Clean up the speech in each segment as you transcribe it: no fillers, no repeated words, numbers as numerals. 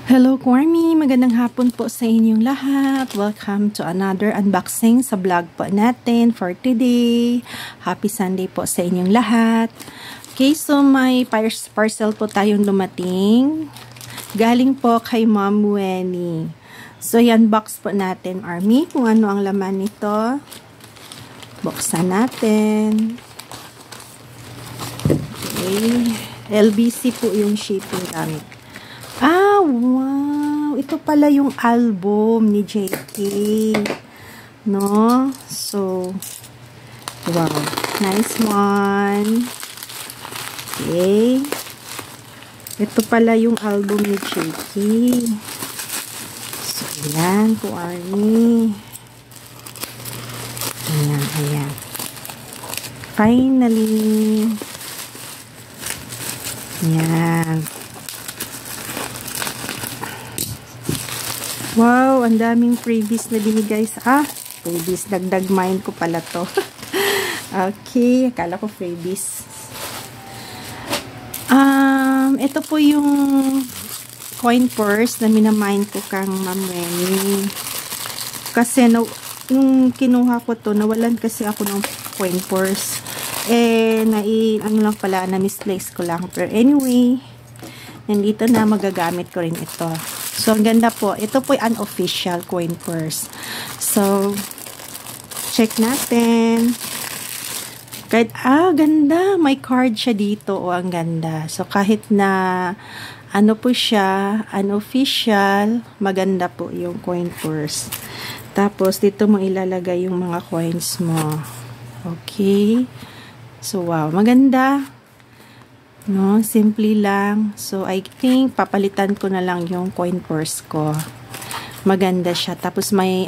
Hello, Kwarmi! Magandang hapon po sa inyong lahat. Welcome to another unboxing sa vlog po natin for today. Happy Sunday po sa inyong lahat. Okay, so may parcel po tayong dumating. Galing po kay Mom Wenny. So, yan box po natin, Army, kung ano ang laman nito. Buksan natin. Okay. LBC po yung shipping namin. Ah, wow! Ito pala yung album ni JK. No? So, wow. Nice one. Okay. Ito pala yung album ni JK. So, ayan po, Arnie. Ayan, ayan. Finally. Ayan. Wow, ang daming freebies na binigay sa... freebies. Dagdag mind ko pala to. Okay, akala ko freebies. Ito po yung coin purse na minamind ko kang Ma'am Wenny. Kasi nung kinuha ko to, nawalan kasi ako ng coin purse. Ano lang pala, na-misplace ko lang. Pero anyway, nandito na, magagamit ko rin ito. So, ang ganda po. Ito po yung unofficial coin purse. So, check natin. Kahit, ganda. May card siya dito. Ang ganda. So, kahit na, ano po siya, unofficial, maganda po yung coin purse. Tapos, dito mo ilalagay yung mga coins mo. Okay. So, wow. Maganda. No, simple lang. So, I think, papalitan ko na lang yung coin purse ko. Maganda siya. Tapos, may,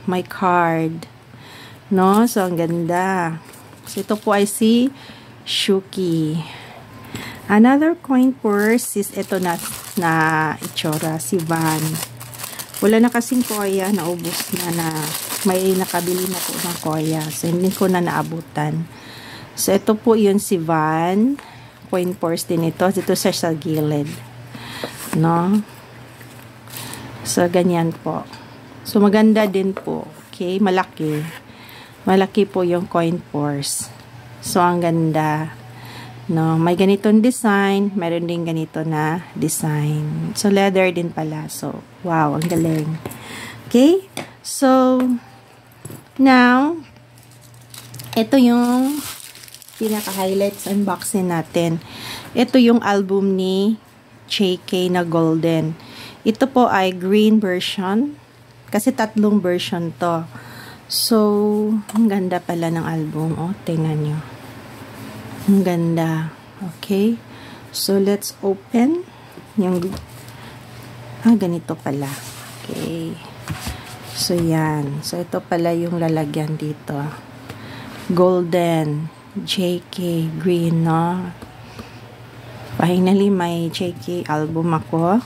may card. No, so, ang ganda. So, ito po ay si Shuki. Another coin purse is ito na itsura, si Van. Wala na kasing koya, naubos na may nakabili na po ng koya. So, hindi ko na naabutan. So, ito po yun si Van. Coin purse din ito. Dito sa gilid. No? So, ganyan po. So, maganda din po. Okay? Malaki. Malaki po yung coin purse. So, ang ganda. No? May ganitong design. Meron din ganito na design. So, leather din pala. So, wow. Ang galing. Okay? So, now, ito yung pinaka-highlights unboxing natin. Ito yung album ni JK na golden. Ito po ay green version. Kasi tatlong version to. So, ang ganda pala ng album. Oh, tingnan nyo. Ang ganda. Okay. So, let's open. Yung, ganito pala. Okay. So, yan. So, ito pala yung lalagyan dito. Golden. JK green, no? Finally, may JK album ako.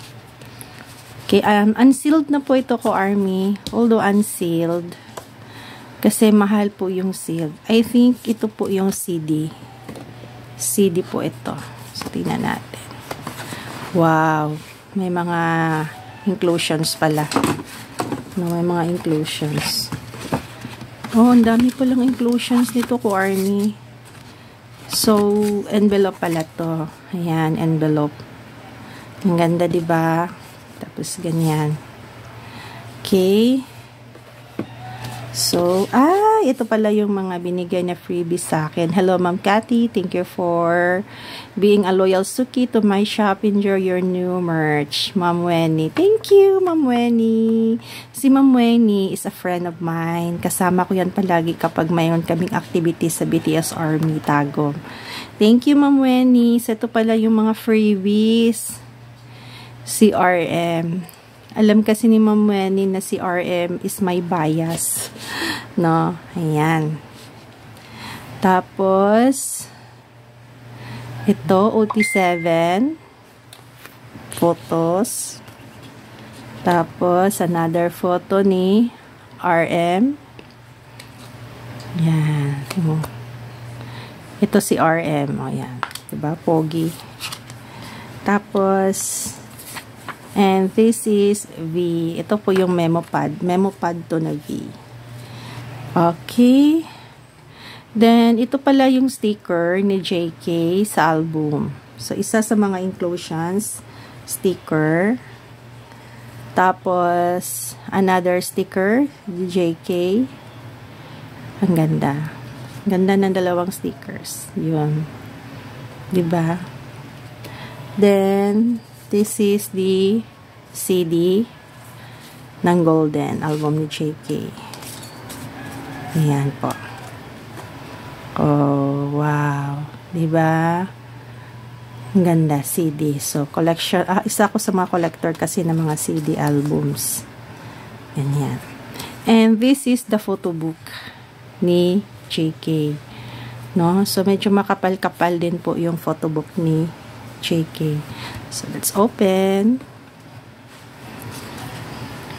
Okay, unsealed na po ito ko, Army. Although unsealed. Kasi mahal po yung sealed. I think ito po yung CD. CD po ito. So, tingnan natin. Wow. May mga inclusions pala. No, may mga inclusions. Oh, ang dami po lang inclusions nito ko, Army. So, envelope pala to. Ayan, envelope. Ang ganda, diba? Tapos, ganyan. Okay. So, ito pala yung mga binigay na freebies sa akin. Hello, Ma'am Cathy. Thank you for being a loyal Suki to my shop. Enjoy your new merch. Ma'am Wenny. Thank you, Ma'am Wenny. Si Ma'am Wenny is a friend of mine. Kasama ko yan palagi kapag mayroon kaming activities sa BTS Army Tagum. Thank you, Ma'am Wenny. So, ito pala yung mga freebies. CRM. Alam kasi ni Ma'am Wenny na si RM is my bias. No? Ayan. Tapos, ito, OT7. Photos. Tapos, another photo ni RM. Yan. Ito si RM. O, yan. Diba? Pogi. Tapos, And this is V. Ito po yung memo pad. Memo pad to na V. Okay. Then, ito pala yung sticker ni JK sa album. So, isa sa mga inclusions, sticker. Tapos, another sticker, ni JK. Ang ganda. Ganda ng dalawang stickers. Yun. Diba? Then, this is the CD ng Golden album ni JK. Ayan po. Oh, wow. Diba? Ang ganda, CD. So, collection. Isa ako sa mga collector kasi ng mga CD albums. Ganyan. And this is the photo book ni JK. No? So, medyo makapal-kapal din po yung photo book ni JK. So, let's open.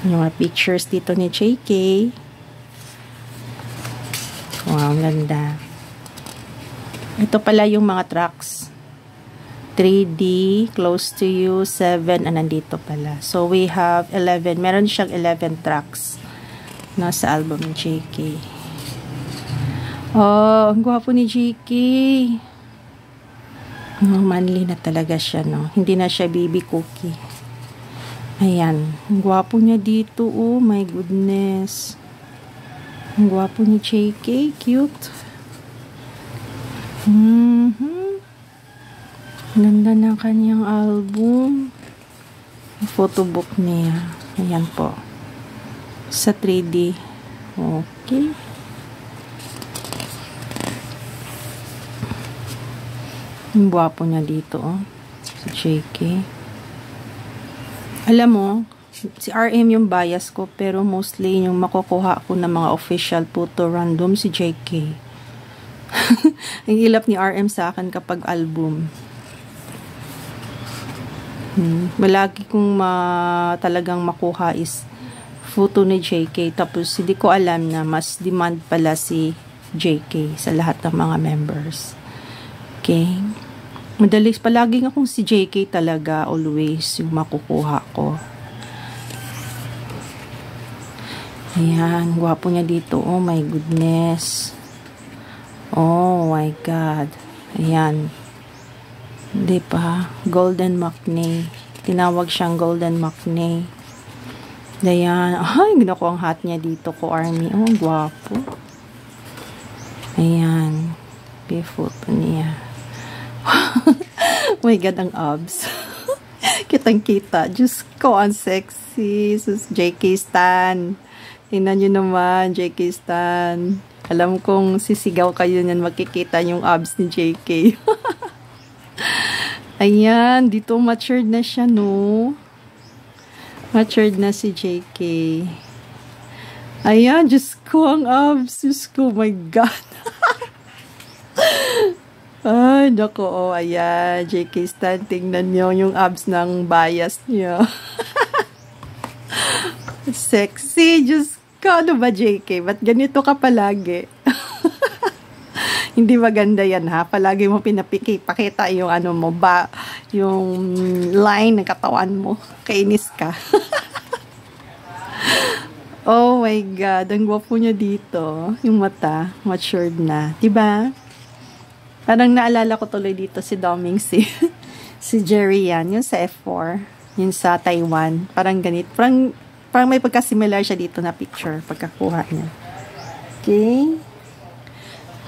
Yung mga pictures dito ni JK. Wow, ang ganda. Ito pala yung mga tracks. 3D, Close to You, 7, nandito pala. So, we have 11. Meron siyang 11 tracks na sa album ni JK. Oh, ang gwapo ni JK. Oh, manly na talaga siya, no? Hindi na siya baby cookie. Ayan. Ang gwapo niya dito, oh. My goodness. Ang gwapo ni JK. Cute. Ganda ng kanyang album. Photobook niya. Ayan po. Sa 3D. Okay. Ang gwapo niya dito, oh. Si JK. Alam mo, si RM yung bias ko, pero mostly yung makukuha ko ng mga official photo random si JK. Ang ilap ni RM sa akin kapag album. Malagi kong talagang makuha is photo ni JK. Tapos hindi ko alam na mas demand pala si JK sa lahat ng mga members. Okay. Madalis palagi akong si JK talaga always yung makukuha ko. Ayan. Gwapo niya dito. Oh my goodness. Oh my God. Ayan. Di pa. Golden Maknae. Tinawag siyang Golden Maknae. Ayan. Ay, gina ko ang hat niya dito ko, Army. Oh, gwapo. Ayan. Beautiful pa niya. Oh my God, ang abs. Kitang-kita. Diyos ko, ang sexy. Sus, JK Stan. Tingnan nyo naman, JK Stan. Alam kong sisigaw kayo niyan, makikita yung abs ni JK. Ayan, dito matured na siya, no? Matured na si JK. Ayan, Diyos ko, ang abs. Diyos ko, my God. Ay, naku, oh, ayan. JK Stan, tingnan nyo yung abs ng bias niya. Sexy, Diyos ko. Ano ba, JK? Ba't ganito ka palagi? Hindi maganda yan, ha? Palagi mo pakita yung ano mo ba, yung line ng katawan mo. Kainis ka. Oh my God, ang gwapo niya dito. Yung mata, matured na. Diba? Parang naalala ko tuloy dito si Doming si Jerry yan. Yung sa F4. Yung sa Taiwan. Parang ganito. Parang may pagka-similar siya dito na picture. Pagkakuha niya. Okay.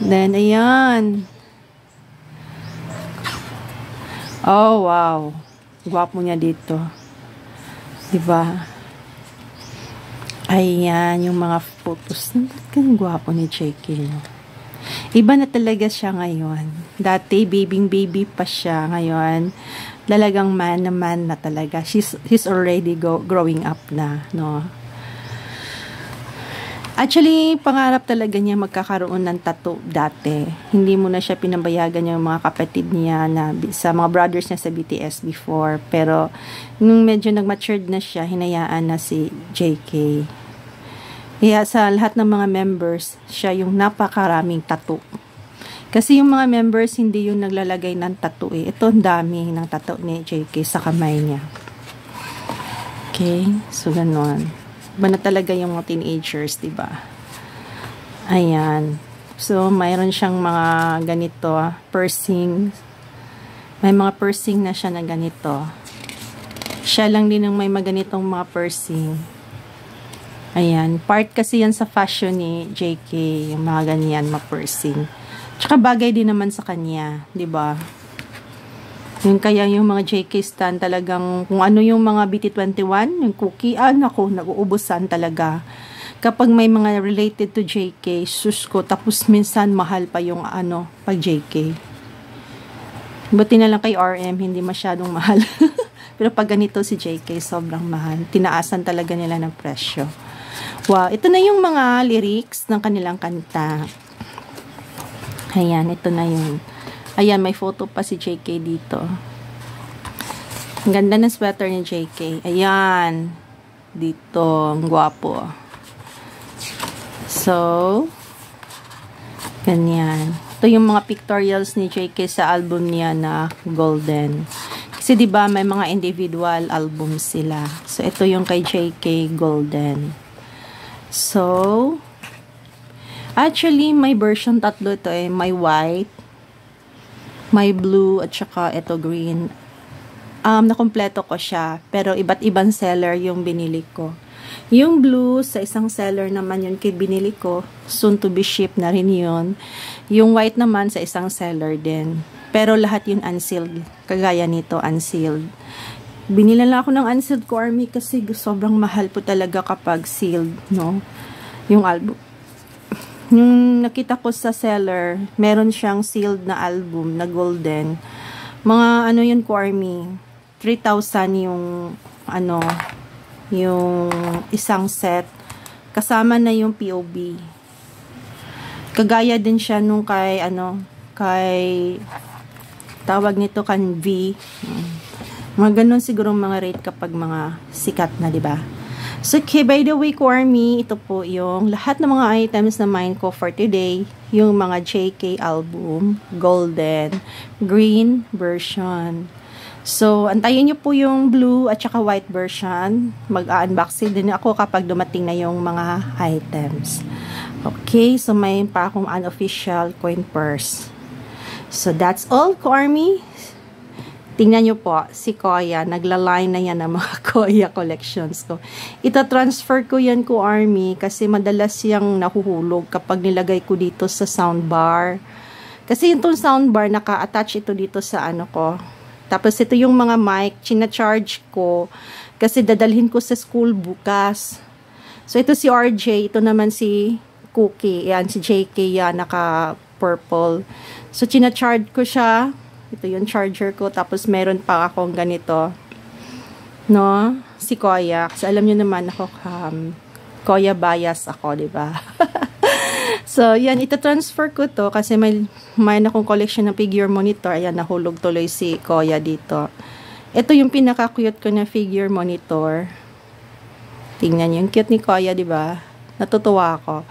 Then, ayan. Oh, wow. Gwapo niya dito. Diba? Ayan, yung mga photos. Ba't ganun gwapo ni JK, no? Iba na talaga siya ngayon. Dati, baby pa siya. Ngayon, talagang man na talaga. He's already growing up na, no? Actually, pangarap talaga niya magkakaroon ng tattoo dati. Hindi mo na siya pinabayagan yung mga kapatid niya na sa mga brothers niya sa BTS before. Pero, nung medyo nag-matured na siya, hinayaan na si JK. Kaya sa lahat ng mga members, siya yung napakaraming tattoo. Kasi yung mga members, hindi yung naglalagay ng tattoo eh. Ito ang dami ng tattoo ni JK sa kamay niya. Okay, so ganon. Iba na talaga yung mga teenagers, diba? Ayan. So, mayroon siyang mga ganito, pursing. May mga pursing na siya na ganito. Siya lang din ang may maganitong mga pursing. Ayan. Part kasi yan sa fashion ni JK, yung mga ganyan, mga pursing. Tsaka bagay din naman sa kanya, diba? Yung kaya yung mga JK stand talagang, kung ano yung mga BT21, yung cookie, naku, nag-uubusan talaga. Kapag may mga related to JK, sus ko, tapos minsan mahal pa yung pag JK. Buti na lang kay RM, hindi masyadong mahal. Pero pag ganito si JK, sobrang mahal. Tinaasan talaga nila ng presyo. Wow, ito na yung mga lyrics ng kanilang kanta. Ayan, ito na yun. Ayan, may photo pa si JK dito. Ang ganda ng sweater ni JK. Ayan. Dito, ang gwapo. So, ganyan. Ito yung mga pictorials ni JK sa album niya na Golden. Kasi 'di ba may mga individual albums sila. So, ito yung kay JK Golden. So, actually, may version tatlo ito eh. May white, may blue, at saka ito green. Nakompleto ko siya. Pero iba't ibang seller yung binili ko. Yung blue, sa isang seller naman yun binili ko. Soon to be shipped na rin yun. Yung white naman sa isang seller din. Pero lahat yun unsealed. Kagaya nito, unsealed. Binila lang ako ng unsealed ko, Army, kasi sobrang mahal po talaga kapag sealed, no? Yung album. Yung nakita ko sa seller, meron siyang sealed na album na golden. Mga yun ko, Army. 3,000 yung yung isang set. Kasama na yung POB. Kagaya din siya nung kay kay tawag nito kan V. Mga ganun siguro mga rate kapag mga sikat na, di ba? So, okay, by the way, Army, ito po yung lahat ng mga items na mine ko for today. Yung mga JK album, golden, green version. So, antayin nyo po yung blue at saka white version. Mag-unboxing din ako kapag dumating na yung mga items. Okay, so may pa akong unofficial coin purse. So, that's all, Army. Tingnan nyo po, si Koya, nagla-line na yan ng mga Koya collections ko. Ita-transfer ko yan, Army, kasi madalas yung nahuhulog kapag nilagay ko dito sa soundbar. Kasi itong soundbar, naka-attach ito dito sa ko. Tapos ito yung mga mic, china-charge ko, kasi dadalhin ko sa school bukas. So, ito si RJ, ito naman si Cookie, yan, si JK, yan, naka-purple. So, china-charge ko siya. Ito yung charger ko. Tapos, meron pa akong ganito. No? Si Koya. Kasi alam nyo naman ako, Koya bias ako, diba? So, yan. Ita-transfer ko to kasi may akong collection ng figure monitor. Ayan, nahulog tuloy si Koya dito. Ito yung pinaka-cute ko na figure monitor. Tingnan nyo. Yung cute ni Koya, diba? Natutuwa ako.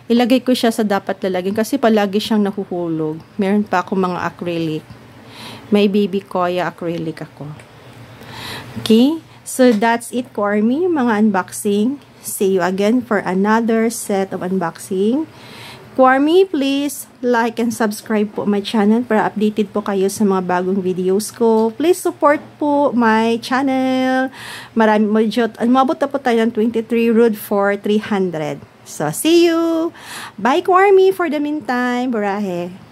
Ilagay ko siya sa dapat lalagyan kasi palagi siyang nahuhulog. Meron pa akong mga acrylic. May baby Koya acrylic ako. Okay? So, that's it, Army. Mga unboxing. See you again for another set of unboxing. Army, please like and subscribe po my channel para updated po kayo sa mga bagong videos ko. Please support po my channel. Umabot na po tayo ng 23 road for 300. So, see you. Bye, Army, for the meantime. Burahe.